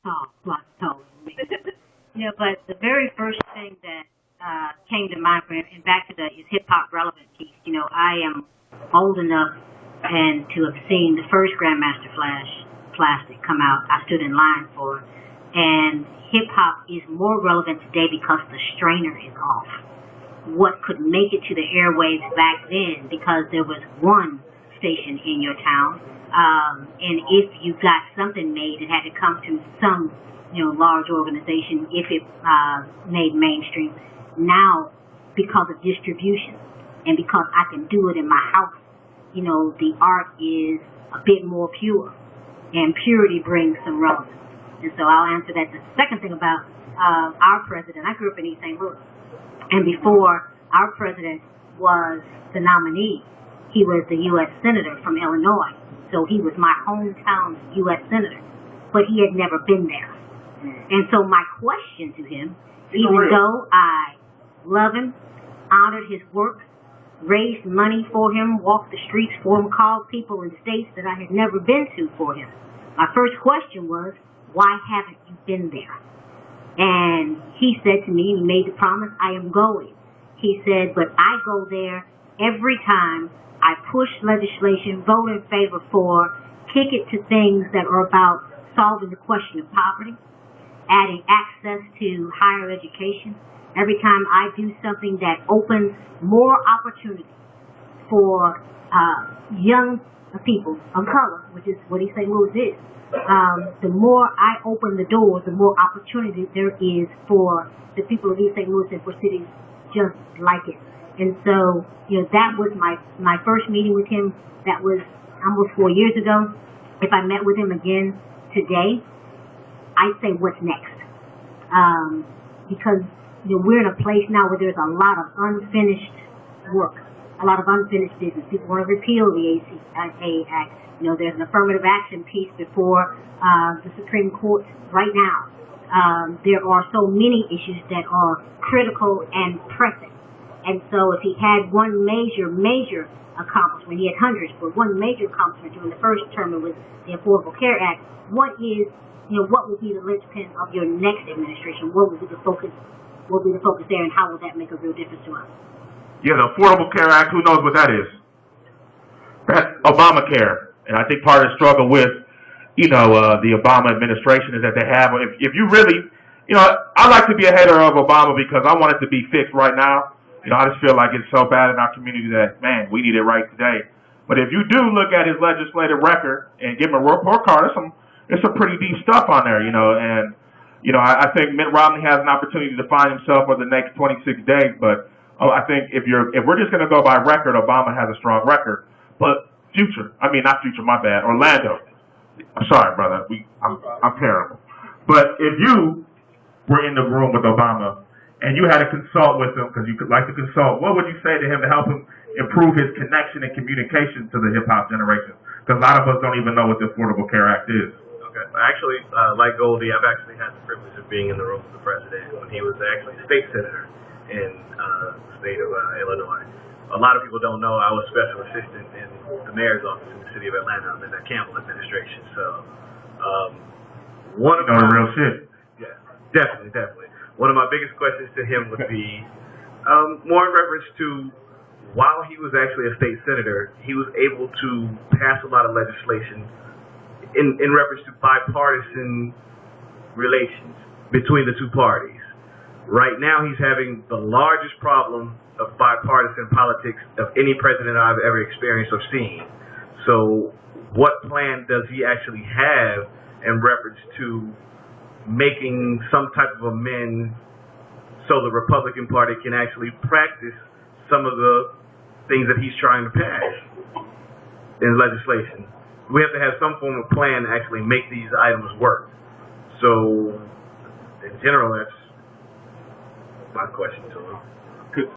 tall, block taller than me. But the very first thing that came to mind for him, and back to the is hip hop relevant piece. I am old enough and to have seen the first Grandmaster Flash Plastic come out. I stood in line for, and hip hop is more relevant today because the strainer is off. What could make it to the airwaves back then, because there was one station in your town, and if you got something made, it had to come to some large organization if it made mainstream. Now, because of distribution and because I can do it in my house, the art is a bit more pure, and purity brings some relevance. And so I'll answer that. The second thing about our president, I grew up in East St. Louis, and before our president was the nominee, he was the U.S. Senator from Illinois. So he was my hometown U.S. Senator, but he had never been there. And so my question to him, even though I love him, honored his work, raised money for him, walked the streets for him, called people in states that I had never been to for him, my first question was, why haven't you been there? And he said to me, and he made the promise, I am going. He said, but I go there every time I push legislation, vote in favor for, kick it to things that are about solving the question of poverty, adding access to higher education. Every time I do something that opens more opportunity for young people of color, which is what East St. Louis is, the more I open the door, the more opportunity there is for the people of East St. Louis and for cities just like it. And so, that was my first meeting with him. That was almost 4 years ago. If I met with him again today, I'd say, what's next? Because we're in a place now where there's a lot of unfinished work, a lot of unfinished business. People want to repeal the ACA Act. There's an affirmative action piece before the Supreme Court right now. There are so many issues that are critical and pressing. And so if he had one major accomplishment, he had hundreds, but one major accomplishment during the first term was the Affordable Care Act. What will be the linchpin of your next administration? What will be the focus? What will be the focus there, and how will that make a real difference to us? Yeah, the Affordable Care Act, who knows what that is? That's Obamacare. And I think part of the struggle with, the Obama administration is that they have, if you really, I like to be a hater of Obama because I want it to be fixed right now. I just feel like it's so bad in our community that, man, we need it right today. But if you do look at his legislative record and give him a report card, there's some pretty deep stuff on there, and, I think Mitt Romney has an opportunity to define himself for the next 26 days, but I think if we're just going to go by record, Obama has a strong record. But Orlando, I'm sorry, brother, I'm terrible. But if you were in the room with Obama, and you had to consult with him because you could like to consult, what would you say to him to help him improve his connection and communication to the hip-hop generation? Because a lot of us don't even know what the Affordable Care Act is. Okay. Actually, like Goldie, I've actually had the privilege of being in the room with the president when he was actually state senator in the state of Illinois. A lot of people don't know I was special assistant in the mayor's office in the city of Atlanta. I'm in the Campbell administration. So, one of the real shit. Yeah, definitely. One of my biggest questions to him would be more in reference to, while he was actually a state senator, he was able to pass a lot of legislation in reference to bipartisan relations between the two parties. Right now, he's having the largest problem of bipartisan politics of any president I've ever experienced or seen. So what plan does he actually have in reference to making some type of amend so the Republican Party can actually practice some of the things that he's trying to pass in legislation? We have to have some form of plan to actually make these items work. So, in general, that's my question to him.